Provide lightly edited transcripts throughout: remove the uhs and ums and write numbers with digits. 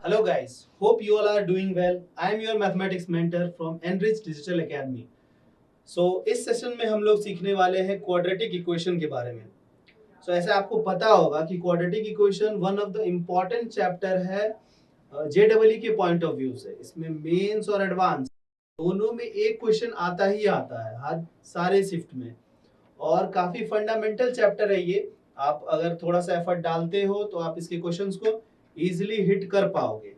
Hello guys, hope you all are doing well. I am your mathematics mentor from Enrich Digital Academy. इस session में हम लोग सीखने वाले हैं क्वाड्रेटिक इक्वेशन के बारे में। ऐसे आपको पता होगा कि quadratic equation one of the important chapter है जेडब्ल्यू के पॉइंट ऑफ व्यू से। इसमें मेंस और एडवांस दोनों में एक क्वेश्चन आता ही आता है हर सारे शिफ्ट में, और काफी फंडामेंटल चैप्टर है ये। आप अगर थोड़ा सा एफर्ट डालते हो तो आप इसके क्वेश्चंस को इजीली हिट कर पाओगे।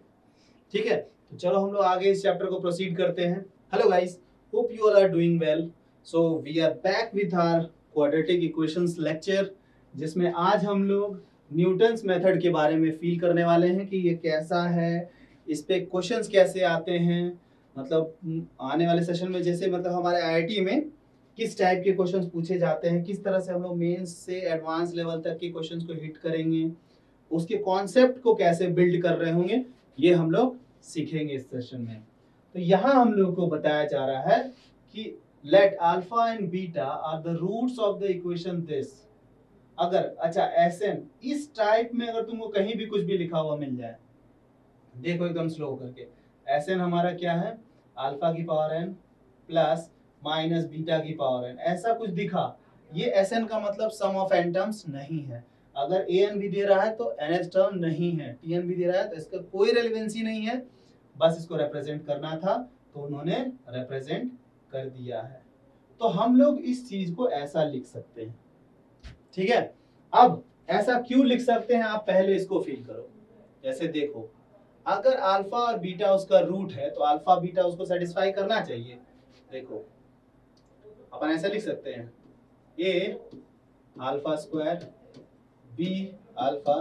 ठीक है, तो चलो हम लोग आगे इस चैप्टर को प्रोसीड करते हैं। Hello guys, hope you all are doing well. So we are back with our quadratic equations lecture, जिसमें आज हम लोग न्यूटन्स मेथड के बारे में फील करने वाले हैं कि ये कैसा है, इस पे क्वेश्चंस कैसे आते हैं। मतलब आने वाले सेशन में जैसे मतलब हमारे आईआईटी में किस टाइप के क्वेश्चंस पूछे जाते हैं, किस तरह से हम लोग मेंस से एडवांस लेवल तक के क्वेश्चंस को हिट करेंगे, उसके कॉन्सेप्ट को कैसे बिल्ड कर रहे होंगे, ये हम लोग सीखेंगे इस सेशन में। तो यहाँ हम लोग को बताया जा रहा है कि let alpha and beta are the roots of the equation this. अगर अच्छा Sn इस टाइप में अगर तुमको कहीं भी कुछ भी लिखा हुआ मिल जाए, देखो एकदम स्लो करके, Sn हमारा क्या है, अल्फा की power n plus minus beta की पावर n, ऐसा कुछ दिखा, ये Sn का मतलब सम ऑफ n टर्म्स नहीं है। अगर an भी दे रहा है तो nth टर्म नहीं है, tn भी दे रहा है तो इसका कोई रेलेवेंसी नहीं है, बस इसको रिप्रेजेंट करना था तो उन्होंने रिप्रेजेंट कर दिया है। तो हम लोग इस चीज को ऐसा लिख सकते हैं। ठीक है, अब ऐसा क्यों लिख सकते हैं आप पहले इसको फील करो। जैसे देखो, अगर अल्फा और बीटा उसका रूट है तो अल्फा बीटा उसको सेटिस्फाई करना चाहिए। देखो अपन ऐसा लिख सकते हैं, a alpha square b alpha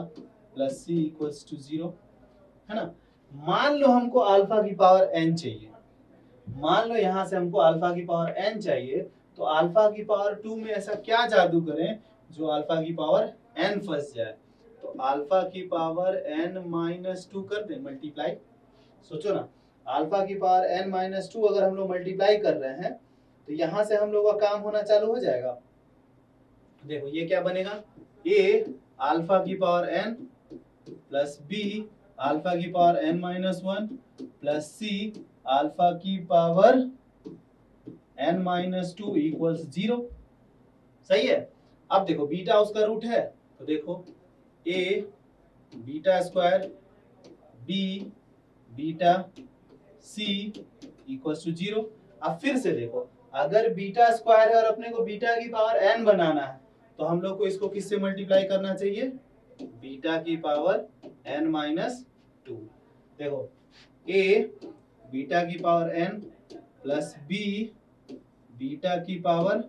plus c equals to 0, है ना। मान लो हमको अल्फा की पावर n चाहिए, मान लो यहां से हमको अल्फा की पावर n चाहिए, तो अल्फा की पावर 2 में ऐसा क्या जादू करें जो अल्फा की पावर n फंस जाए। तो अल्फा की पावर n माइनस 2 कर दें मल्टीप्लाई। सोचो ना, अल्फा की पावर n माइनस 2 अगर हम लोग मल्टीप्लाई कर रहे हैं तो यहां से हम लोग का काम होना चालू हो जाएगा। देखो ये क्या बनेगा, a अल्फा की power n plus b alpha की power n minus 1 plus c alpha की पावर n माइनस 2 इक्वल्स 0। सही है। अब देखो बीटा उसका रूट है, तो देखो a beta square b beta c equals to 0। अब फिर से देखो, अगर बीटा स्क्वायर है और अपने को बीटा की पावर n बनाना है तो हम लोग को इसको किससे मल्टीप्लाई करना चाहिए, बीटा की पावर n माइनस 2। देखो a बीटा की power n plus b beta की power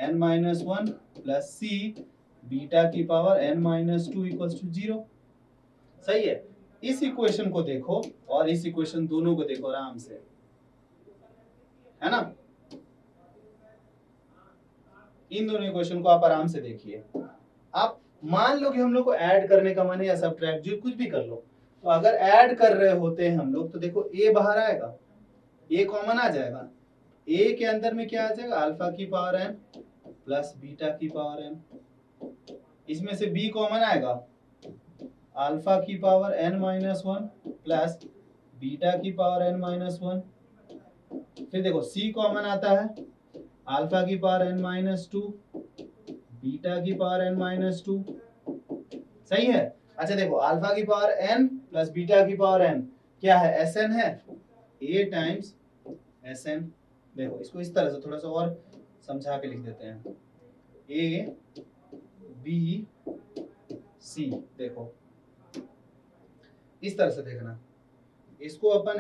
n minus 1 plus c beta की power n minus 2 equals to 0। सही है। इस इक्वेशन को देखो और इस इक्वेशन दोनों को देखो आराम से, है ना। इन दोनों इक्वेशन को आप आराम से देखिए। आप मान लो कि हम लोग को ऐड करने का मन है या सब्ट्रैक्ट, जो कुछ भी कर लो, तो अगर ऐड कर रहे होते हैं हम लोग तो देखो a बाहर आएगा, a कॉमन आ जाएगा, a के अंदर में क्या आ जाएगा, अल्फा की पावर n प्लस बीटा की पावर n, इसमें से b कॉमन आएगा, अल्फा की power n minus 1 plus beta की पावर n माइनस 1। फिर देखो c कॉमन आता है, अल्फा की पावर n माइनस 2 बीटा की पावर n माइनस 2। सही है। अच्छा देखो, अल्फा की पावर n प्लस बीटा की पावर n क्या है, Sn है, a टाइम्स Sn। देखो इसको इस तरह से थोड़ा सा और समझा के लिख देते हैं, a b c। देखो इस तरह से देखना, इसको अपन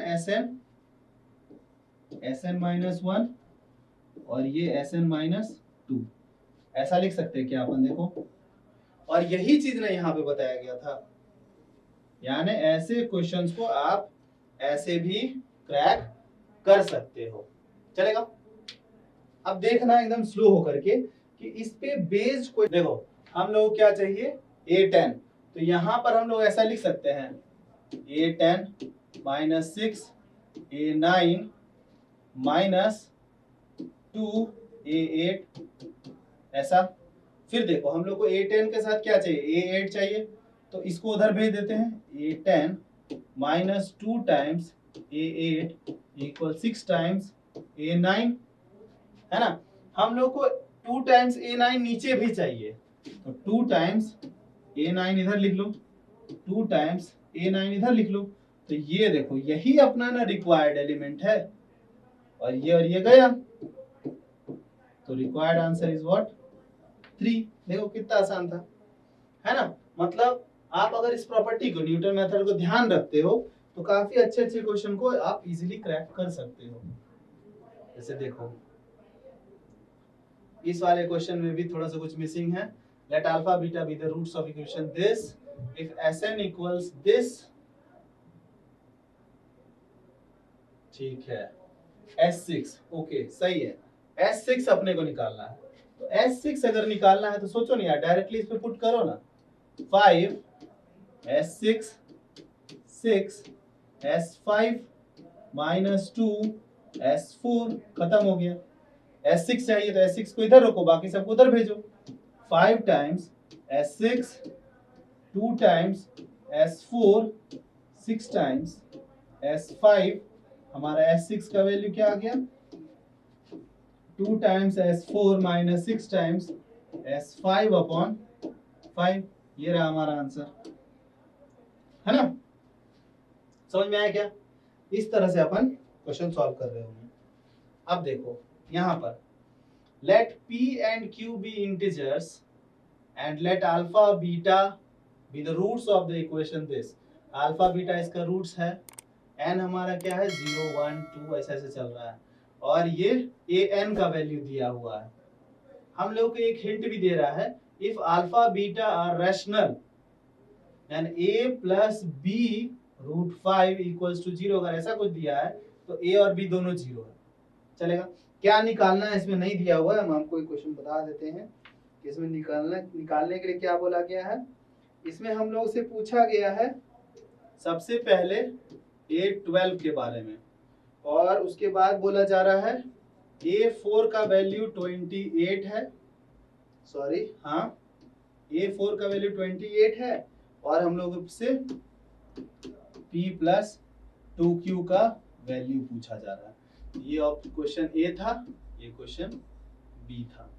Sn माइनस 1 और ये Sn माइनस 2 ऐसा लिख सकते हैं क्या अपन, देखो। और यही चीज ना यहाँ पे बताया गया था, यानी ऐसे क्वेश्चंस को आप ऐसे भी क्रैक कर सकते हो, चलेगा। अब देखना एकदम स्लो होकर के कि इस पे बेस्ड कोई, देखो हम लोग क्या चाहिए, a10, तो यहाँ पर हम लोग ऐसा लिख सकते हैं a10 minus 6 a9 minus 2 a8, ऐसा। फिर देखो हम लोग को a10 के साथ क्या चाहिए, a8 चाहिए, तो इसको उधर भेज देते हैं, a10 minus 2 times A8 equal 6 times A9, है ना। हम लोग को 2 टाइम्स A9 नीचे भी चाहिए, तो 2 टाइम्स A9 इधर लिख लो, 2 टाइम्स A9 इधर लिख लो। तो ये देखो यही अपना ना रिक्वायर्ड एलिमेंट है, और ये गया, तो रिक्वायर्ड आंसर इज व्हाट 3। देखो कितना आसान था, है ना। मतलब आप अगर इस प्रॉपर्टी को, न्यूटन मेथड को ध्यान रखते हो तो काफी अच्छे अच्छे क्वेश्चन को आप इजीली क्रैक कर सकते हो। जैसे देखो इस वाले क्वेश्चन में भी थोड़ा सा कुछ मिसिंग है। Let alpha beta be the roots of equation this if Sn equals this, ठीक है। S6 ओके सही है, S6 अपने को निकालना है। तो S6 अगर निकालना है तो सोचो नहीं यार, डायरेक्टली इस पे पुट करो ना। 5 S6 6 S5 माइनस 2 S4, खत्म हो गया। S6 चाहिए तो S6 को इधर रखो, बाकी सबको उधर भेजो। 5 times S6, 2 times S4, 6 times S5, हमारा S6 का वैल्यू क्या आ गया 2 times S4 minus 6 times S5 upon 5, ये रहा हमारा आंसर, है ना। समझ में आया क्या? इस तरह से अपन क्वेश्चन सॉल्व कर रहे होंगे। अब देखो यहां पर let p and q be integers and let alpha beta be the roots of the equation this, alpha beta इसका रूट्स है, n हमारा क्या है 0 1 2 ऐसे ऐसे चल रहा है, और ये a n का वैल्यू दिया हुआ है। हम लोग को एक हिंट भी दे रहा है, if alpha beta are rational then a plus b root 5 equals to 0, अगर ऐसा कुछ दिया है तो a और b दोनों 0 है, चलेगा। क्या निकालना है इसमें नहीं दिया हुआ है, हम आपको एक क्वेश्चन बता देते हैं कि इसमें निकालने के लिए क्या बोला गया है। इसमें हम लोग से पूछा गया है सबसे पहले A12 के बारे में, और उसके बाद बोला जा रहा है A4 का वैल्यू 28 है, सॉरी हाँ A4 का वैल्यू 28 है, और हम लोग से P प्लस 2Q का वैल्यू पूछा जा रहा है। ये क्वेश्चन ए था, ये क्वेश्चन बी था,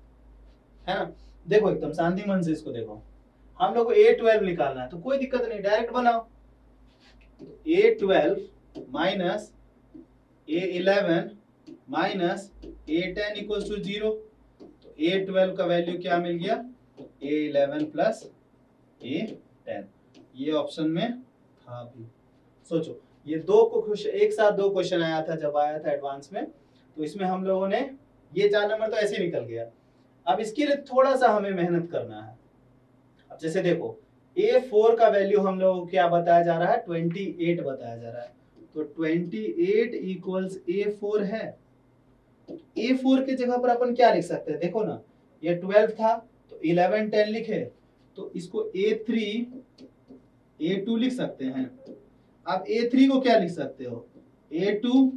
है ना। देखो एकदम शांति मन से इसको देखो, हम लोग को A12 निकालना है तो कोई दिक्कत नहीं, डायरेक्ट बनाओ। A12 minus A11 minus A10 equals to 0, तो A12 का वैल्यू क्या मिल गया A11 प्लस A10, ये ऑप्शन में था भी। सोचो ये दो को एक साथ दो क्वेश्चन आया था जब आया था एडवांस में, तो इसमें हम लोगों ने ये 4 नंबर तो ऐसे ही निकल गया। अब इसके लिए थोड़ा सा हमें मेहनत करना है। अब जैसे देखो A4 का वैल्यू हम लोगों को क्या बताया जा रहा है 28 बताया जा रहा है, तो 28 इक्वल्स A4 है। A4 की जगह पर अपन क्या लिख सकते हैं, देखो ना ये 12 था तो 11 10 लिखे, तो इसको A3 A2 लिख सकते हैं। आप A3 को क्या लिख सकते हो A2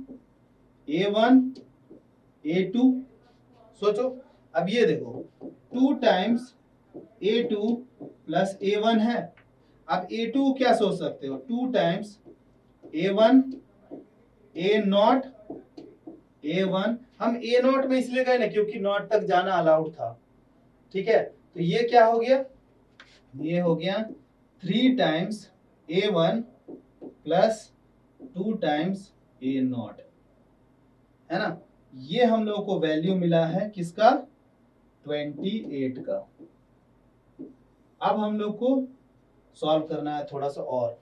A1 A2, सोचो। अब ये देखो 2 टाइम्स A2 प्लस A1 है, अब A2 को क्या सोच सकते हो 2 टाइम्स A1 A0 A1, हम A0 में इसलिए गए ना क्योंकि नॉट तक जाना अलाउड था, ठीक है। तो ये क्या हो गया, ये हो गया 3 times A1 plus 2 times A0, है ना। ये हम लोग को वैल्यू मिला है किसका 28 का। अब हम लोग को सॉल्व करना है थोड़ा सा और।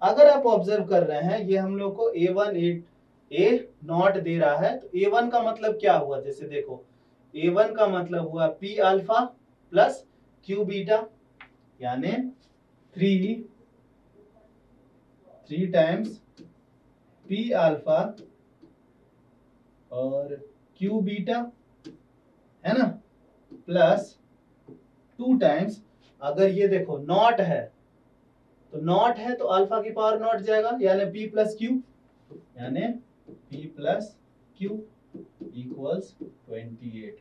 अगर आप ऑब्जर्व कर रहे हैं ये हम लोग को A1 A0 दे रहा है, तो A1 का मतलब क्या हुआ, जैसे देखो A1 का मतलब हुआ P alpha plus Q beta, यानी 3 टाइम्स P अल्फा और Q बीटा, है ना, प्लस 2 टाइम्स, अगर ये देखो नॉट है तो अल्फा की पावर नॉट जाएगा, यानी P प्लस Q, यानी P प्लस Q इक्वल्स 28,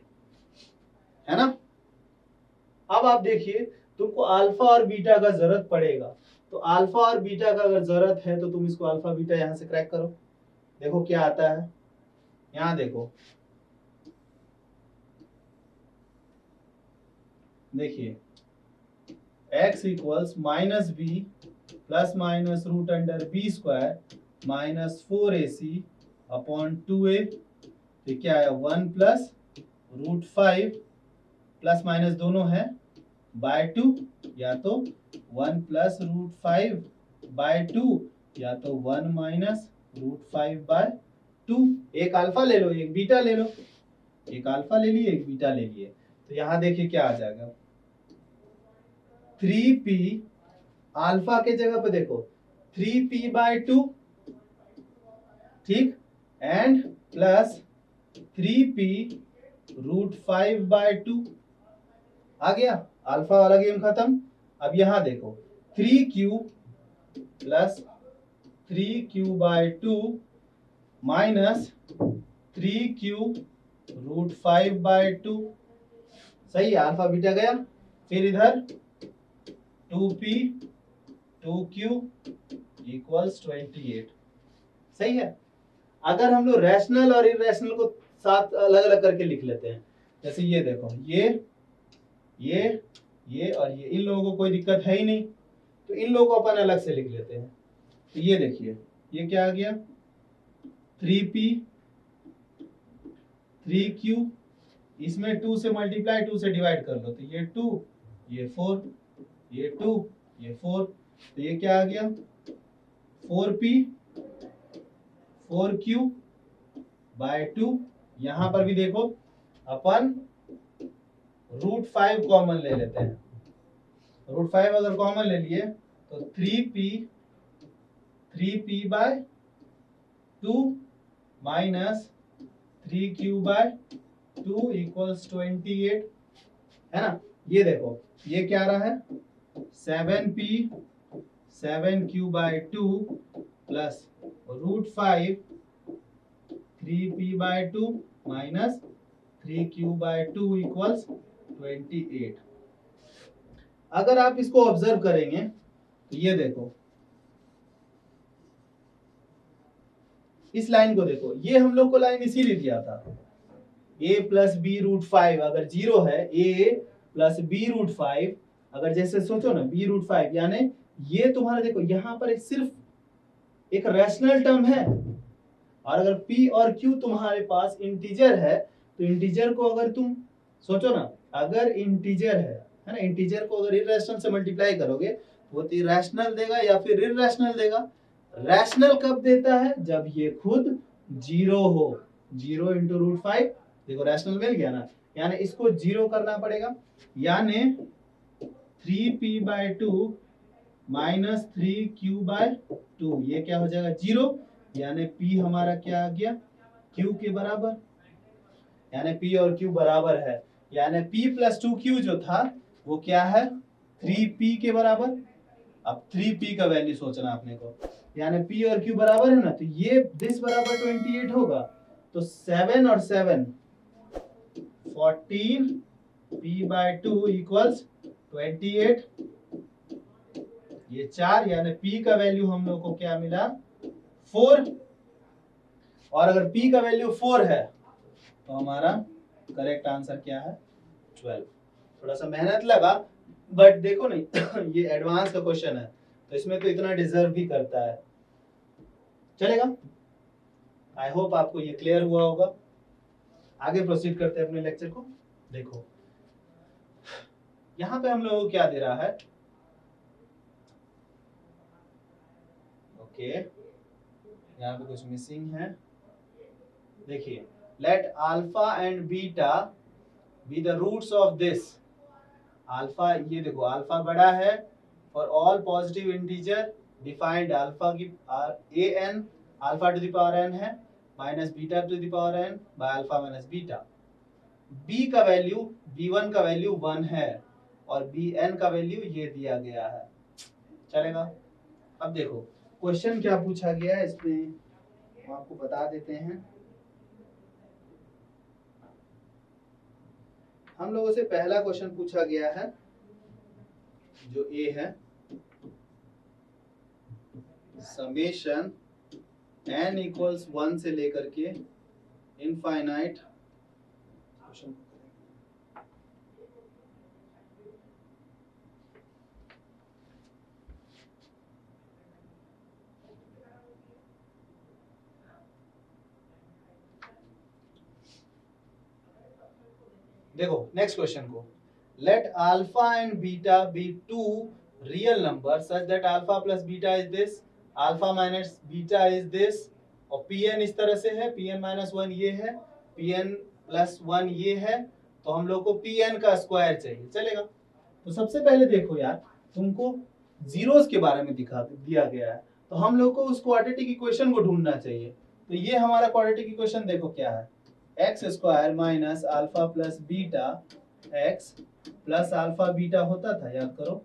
है ना। अब आप देखिए तुमको अल्फा और बीटा का जरूरत पड़ेगा। तो अल्फा और बीटा का अगर जरूरत है तो तुम इसको अल्फा बीटा यहां से क्रैक करो, देखो क्या आता है। यहां देखो, देखिए x equals minus b plus minus root under b square minus 4ac upon 2a, तो क्या है 1 प्लस रूट 5 प्लस माइनस दोनों है बाय 2, या तो 1 प्लस रूट 5 बाय 2 या तो 1 माइनस रूट 5 बाय 2। एक अल्फा ले लो, एक बीटा ले लो, एक अल्फा ले लिए, एक बीटा ले लिए, तो यहां देखिए क्या आ जाएगा 3p, अल्फा के जगह पे देखो 3p बाय 2, ठीक, and plus 3p root 5 by 2। आ गया, अल्फा वाला गेम खत्म। अब यहां देखो 3q plus 3q by 2 minus 3q root 5 by 2, सही है, अल्फा बीटा गया। फिर इधर 2p 2q इक्वल्स 28, सही है। अगर हम लोग रैशनल और इरेशनल को साथ अलग अलग करके लिख लेते हैं, जैसे ये देखो ये और ये, इन लोगों को कोई दिक्कत है ही नहीं, तो इन लोगों को अपन अलग से लिख लेते हैं। तो ये देखिए ये क्या आ गया 3p 3q, इसमें 2 से मल्टीप्लाई 2 से डिवाइड कर लो, तो ये 2 ये 4 ये 2 ये 4, तो ये क्या आ गया 4p 4q बाय 2। यहां पर भी देखो अपन रूट 5 कॉमन ले लेते हैं, रूट 5 अगर कॉमन ले लिए तो 3p by 2 minus 3q by 2 equals 28, है ना। ये देखो ये क्या आ रहा है 7q by 2 plus root 5 3p by 2 minus 3q by 2 equals 28। अगर आप इसको ऑब्जर्व करेंगे तो ये देखो इस लाइन को देखो, ये हम लोग को लाइन इसीलिए दिया था a प्लस बी रूट 5 अगर जीरो है, a प्लस बी रूट 5 अगर जैसे सोचो ना b रूट 5, यानी ये तुम्हारा देखो यहाँ पर सिर्फ एक रैशनल टर्म है, और अगर p और q तुम्हारे पास इंटीजर है तो इंटीजर को अगर तुम सोचो ना, अगर इंटीजर है ना, इंटीजर को अगर इरेशनल से मल्टीप्लाई करोगे तो वो इरेशनल देगा या फिर इरेशनल देगा। रैशनल कब देता है, जब ये खुद जीरो हो, 0 इंटू रूट 5, देखो रैशनल मिल गया ना, यानी इसको जीरो करना पड़ेगा, यानी 3p by 2 minus 3q by 2, ये क्या हो जाएगा 0, यानी p हमारा क्या आ गया q के बराबर, यानी p और q बराबर है, यानी p प्लस 2q जो था वो क्या है 3p के बराबर। अब 3p का वैल्यू सोचना आपने को, यानी p और q बराबर है ना, तो ये दिस बराबर 28 होगा, तो 7 और 7 14 p बाय 2 इक्वल्स 28, ये 4, यानी p का वैल्यू हम लोग को क्या मिला 4, और अगर p का वैल्यू 4 है तो हमारा करेक्ट आंसर क्या है 12। थोड़ा सा मेहनत लगा बट देखो नहीं ये एडवांस का क्वेश्चन है तो इसमें तो इतना डिजर्व भी करता है, चलेगा। आई होप आपको ये क्लियर हुआ होगा। आगे प्रोसीड करते हैं अपने लेक्चर को। देखो यहां पे हम लोगों को क्या दे रहा है, ओके यहाँ पे कुछ मिसिंग है। देखिए let alpha and beta be the roots of this. Alpha, ये देखो अल्फा बड़ा है, for all positive integer defined alpha की a n, alpha to the power n है, minus beta to the power n by alpha minus beta. B का value b1 का value 1 है और bn का वैल्यू ये दिया गया है, चलेगा। अब देखो क्वेश्चन क्या पूछा गया है इसमें हम आपको बता देते हैं। हम लोगों से पहला क्वेश्चन पूछा गया है जो ए है समेशन n इक्वल्स 1 से लेकर के इनफाइनाइट देखो नेक्स्ट क्वेश्चन को, let alpha and beta be two real number such that alpha plus beta is this, alpha minus beta is this, और pn इस तरह से है, pn माइनस 1 ये है, pn प्लस 1 ये है, तो हम लोग को pn का स्क्वायर चाहिए, चलेगा। तो सबसे पहले देखो यार, तुमको जीरोस के बारे में दिया गया है, तो हम लोग को उस क्वाड्रेटिक इक्वेशन को ढूंढना चाहिए। तो ये हमारा क्वाड्रेटिक इक्वेशन देखो क्या है, x square minus alpha plus beta x plus alpha beta होता था, याद करो।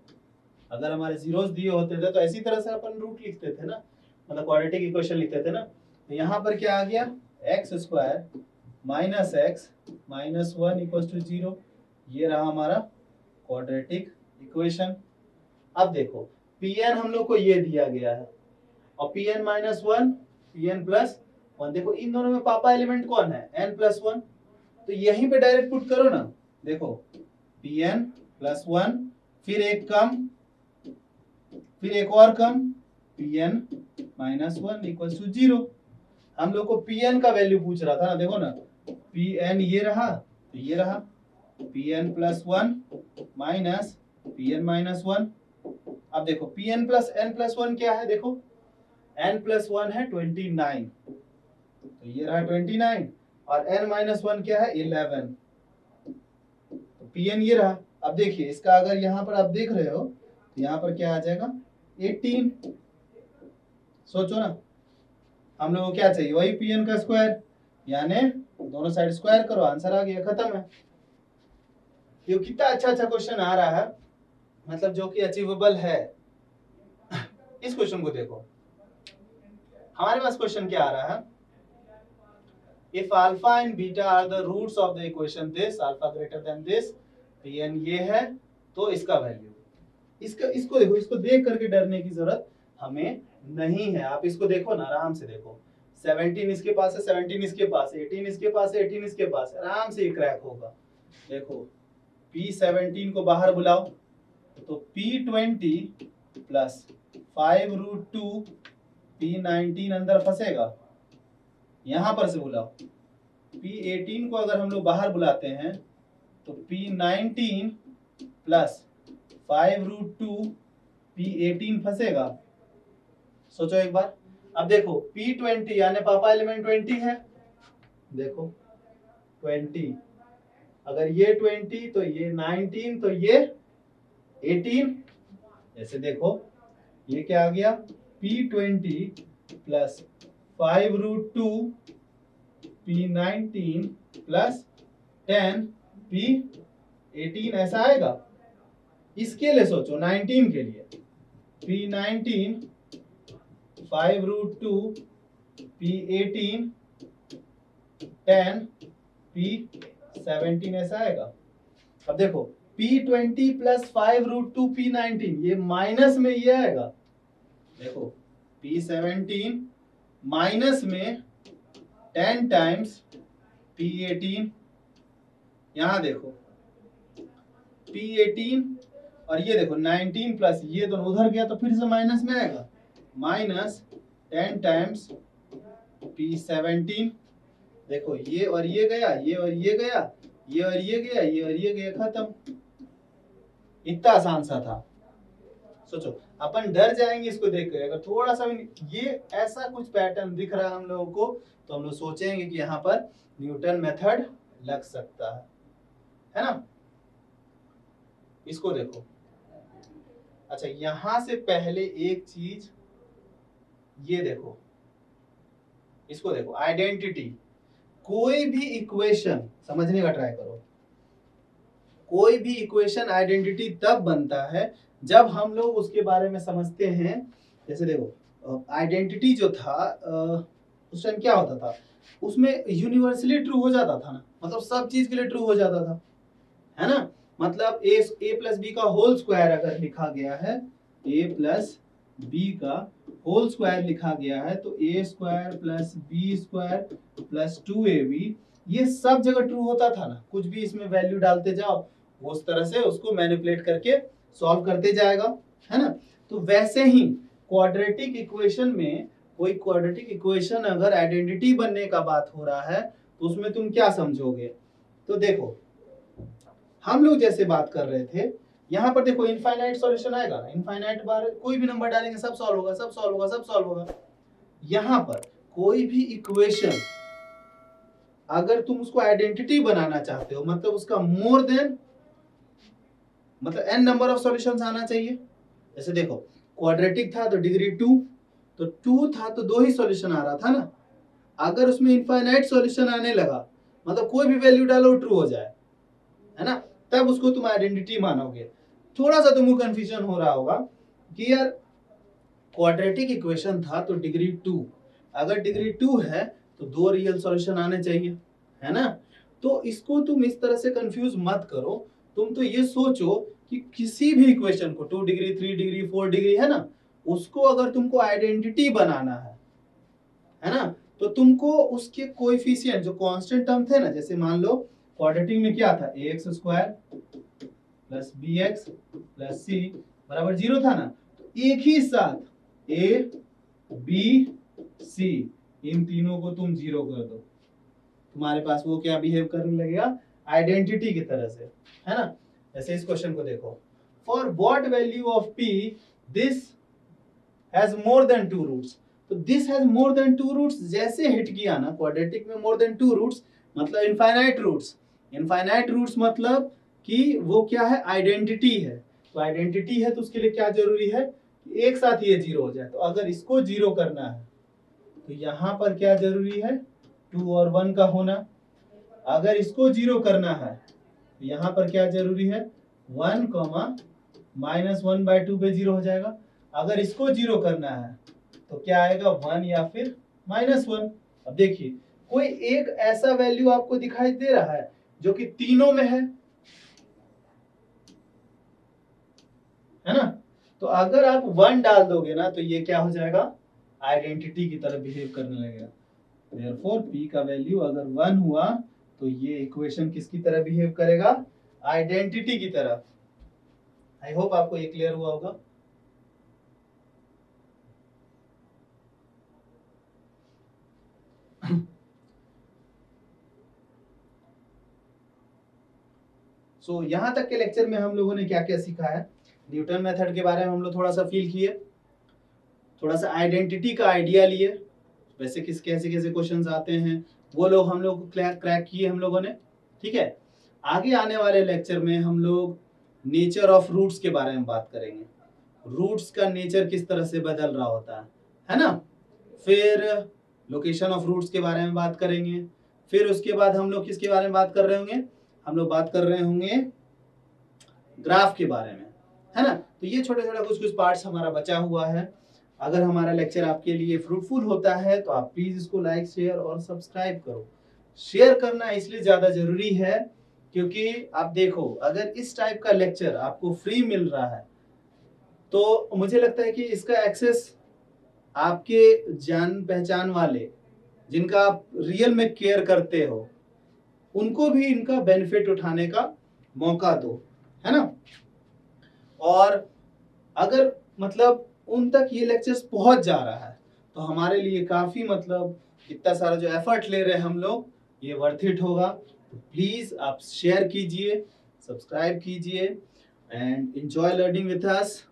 अगर हमारे जीरोस दिए होते थे तो इसी तरह से अपन रूट लिखते थे ना, मतलब क्वाड्रेटिक इक्वेशन लिखते थे ना। तो यहाँ पर क्या आ गया, x square minus x minus 1 equal to 0, ये रहा हमारा क्वाड्रेटिक इक्वेशन। अब देखो Pn हम लोग को ये दिया गया है, और Pn माइनस 1 Pn प्लस 1, देखो इन दोनों में पापा एलिमेंट कौन है, n प्लस 1, तो यहीं पे डायरेक्ट पुट करो ना। देखो Pn प्लस 1, फिर एक कम, फिर एक और कम, Pn माइनस 1 इक्वल टू 0। हम लोग को Pn का वैल्यू पूछ रहा था ना, देखो ना Pn ये रहा, तो ये रहा Pn plus 1 minus Pn minus 1। अब देखो Pn प्लस n प्लस 1 क्या है, देखो n प्लस 1 है 29, तो ये रहा 29, और n माइनस 1 क्या है 11, तो Pn ये रहा। अब देखिए इसका अगर यहाँ पर आप देख रहे हो तो यहाँ पर क्या आ जाएगा 18। सोचो ना, हम लोगों को क्या चाहिए, वही Pn का स्क्वायर, यानी दोनों साइड स्क्वायर करो, आंसर आ गया, खत्म है। ये कितना अच्छा अच्छा क्वेश्चन आ रहा है, मतलब जो कि अचीवेबल है। इस क्वेश्चन को देखो, हमारे पास क्वेश्चन क्या आ रहा है, if alpha and beta are the roots of the equation this, alpha greater than this, Pn ये है, तो इसका वैल्यू, इसको देखो, इसको देख करके डरने की जरूरत हमें नहीं है। आप इसको देखो ना, आराम से देखो, 17 इसके पास है, 17 इसके पास है, 18 इसके पास है, 18 इसके पास है, आराम से ये क्रैक होगा। देखो P17 को बाहर बुलाओ, तो P20 प्लस 5 रूट 2 P19 अंदर फंसेगा, यहां पर से बुलाओ। P18 को अगर हम लोग बाहर बुलाते हैं तो P19 प्लस 5 रूट 2 P18 फंसेगा। सोचो एक बार। अब देखो P20 यानी पापा एलिमेंट 20 है, देखो 20, अगर ये 20 तो ये 19 तो ये 18, ऐसे देखो ये क्या आ गया, P20 plus 5 root 2 P19 plus 10 P18, ऐसा आएगा। इसके लिए सोचो 19 के लिए, P19 5 रूट 2 P18 10 P17, ऐसा आएगा। अब देखो P20 प्लस 5 रूट 2 P19, ये माइनस में ये आएगा। देखो P17 माइनस में 10 टाइम्स P18, यहां देखो P18 और ये देखो 19 प्लस ये दोनों उधर गया तो फिर से माइनस में आएगा, माइनस 10 टाइम्स P17। देखो ये और ये गया, ये और ये गया, ये और ये गया, ये और ये गया, खत्म। इतना आसान सा था। सोचो अपन डर जाएंगे इसको देखकर, अगर थोड़ा सा भी ये ऐसा कुछ पैटर्न दिख रहा है हम लोगों को तो हम लोग सोचेंगे कि यहाँ पर न्यूटन मेथड लग सकता है ना। इसको देखो, अच्छा यहां से पहले एक चीज ये देखो, इसको देखो, आइडेंटिटी। कोई भी इक्वेशन समझने का ट्राई करो, कोई भी इक्वेशन आइडेंटिटी तब बनता है जब हम लोग उसके बारे में समझते हैं। जैसे देखो आइडेंटिटी जो था उस टाइम क्या होता था, उसमें यूनिवर्सली ट्रू हो जाता था ना, मतलब सब चीज के लिए ट्रू हो जाता था, है ना। मतलब a प्लस बी का होल स्क्वायर अगर लिखा गया है, a प्लस बी का होल स्क्वायर लिखा गया है, तो a square plus b square plus 2ab, ये सब जगह ट्रू होता था ना, कुछ भी इसमें वैल्यू डालते जाओ वो उस तरह से उसको मैनिपुलेट करके सॉल्व करते जाएगा, है ना। तो वैसे ही क्वाड्रेटिक इक्वेशन में कोई क्वाड्रेटिक इक्वेशन अगर आइडेंटिटी बनने का बात हो रहा है तो उसमें तुम क्या समझोगे। तो देखो हम लोग जैसे बात कर रहे थे, यहाँ पर देखो इनफाइनाइट सॉल्यूशन आएगा ना, इनफाइनाइट बार कोई भी नंबर डालेंगे सब सॉल्व होगा, सब सॉल्व होगा, सब सॉल्व होगा। यहाँ पर कोई भी इक्वेशन अगर तुम उसको आइडेंटिटी बनाना चाहते हो, मतलब उसका मोर देन मतलब n नंबर ऑफ सॉल्यूशंस आना चाहिए। जैसे देखो क्वाड्रेटिक था तो डिग्री 2, तो 2 था तो 2 ही सॉल्यूशन आ रहा था ना। अगर उसमें इनफाइनाइट सॉल्यूशन आने लगा, मतलब कोई भी वैल्यू डालो ट्रू हो जाए, है ना, तब उसको तुम आइडेंटिटी मानोगे। थोड़ा सा तुमको कंफ्यूजन हो रहा होगा कि यार क्वाड्रेटिक इक्वेशन था तो डिग्री 2, अगर डिग्री 2 है तो 2 रियल सॉल्यूशन आने चाहिए, है ना। तो इसको तुम इस तरह से कंफ्यूज मत करो, तुम तो ये सोचो कि किसी भी इक्वेशन को 2 डिग्री 3 डिग्री 4 डिग्री, है ना, उसको अगर तुमको आइडेंटिटी बनाना है ना, तो तुमको उसके कोएफिशिएंट जो कांस्टेंट टर्म थे ना, जैसे मान लो क्वाड्रेटिक में क्या था, ax square plus bx plus c बराबर 0 था ना, तो एक ही साथ a b c इन तीनों को तुम 0 कर दो, तुम्हारे पास वो क्या बिहेव करने लगेगा, आइडेंटिटी की तरह से, है ना। जैसे इस क्वेश्चन को देखो, for what value of p this has more than 2 roots, तो this has more than 2 roots जैसे हिट किया ना, क्वाड्रेटिक में मोर देन 2 रूट्स मतलब इनफाइनाइट रूट्स, इनफाइनाइट रूट्स मतलब कि वो क्या है, आइडेंटिटी है। तो आइडेंटिटी है तो उसके लिए क्या जरूरी है कि एक साथ ये 0 हो जाए। तो अगर इसको 0 करना है तो यहाँ पर क्या जरूरी है, 2 और 1 का होना। अगर इसको 0 करना है तो यहाँ पर क्या जरूरी है, 1 माइनस 1/2 पे 0 हो जाएगा। अगर इसको 0 करना है तो क्या आएगा, 1 या फिर -1। अब देखिए कोई एक ऐसा वैल्यू आपको दिखाई दे रहा है जो कि तीनों में है ना। तो अगर आप 1 डाल दोगे ना तो ये क्या हो जाएगा, आइडेंटिटी की तरह बिहेव करने लगेगा। देयरफॉर p का वैल्यू अगर 1 हुआ तो ये इक्वेशन किसकी तरह बिहेव करेगा, आइडेंटिटी की तरह। आई होप आपको ये क्लियर हुआ होगा। सो यहाँ तक के लेक्चर में हम लोगों ने क्या क्या सीखा है, न्यूटन मेथड के बारे में हम लोग थोड़ा सा फील किए, थोड़ा सा आइडेंटिटी का आइडिया लिए, वैसे कैसे कैसे क्वेश्चंस आते हैं वो लोग हम लोग क्रैक किए हम लोगों ने, ठीक है। आगे आने वाले लेक्चर में हम लोग नेचर ऑफ रूट्स के बारे में बात करेंगे, रूट्स का नेचर किस तरह से बदल रहा होता है ना। फिर लोकेशन ऑफ रूट्स के बारे में बात करेंगे। फिर उसके बाद हम लोग किसके बारे में बात कर रहे होंगे, हम लोग बात कर रहे होंगे ग्राफ के बारे में, है ना। तो ये छोटे छोटे कुछ कुछ पार्ट्स हमारा बचा हुआ है। अगर हमारा लेक्चर आपके लिए फ्रूटफुल होता है तो आप प्लीज इसको लाइक शेयर और सब्सक्राइब करो। शेयर करना इसलिए ज्यादा जरूरी है क्योंकि आप देखो अगर इस टाइप का लेक्चर आपको फ्री मिल रहा है तो मुझे लगता है कि इसका एक्सेस आपके जान पहचान वाले जिनका आप रियल में केयर करते हो उनको भी इनका बेनिफिट उठाने का मौका दो, है ना। और अगर मतलब उन तक ये लेक्चर्स पहुंच जा रहा है तो हमारे लिए काफी मतलब इतना सारा जो एफर्ट ले रहे हैं हम लोग ये वर्थ इट होगा। तो प्लीज आप शेयर कीजिए, सब्सक्राइब कीजिए and enjoy learning with us.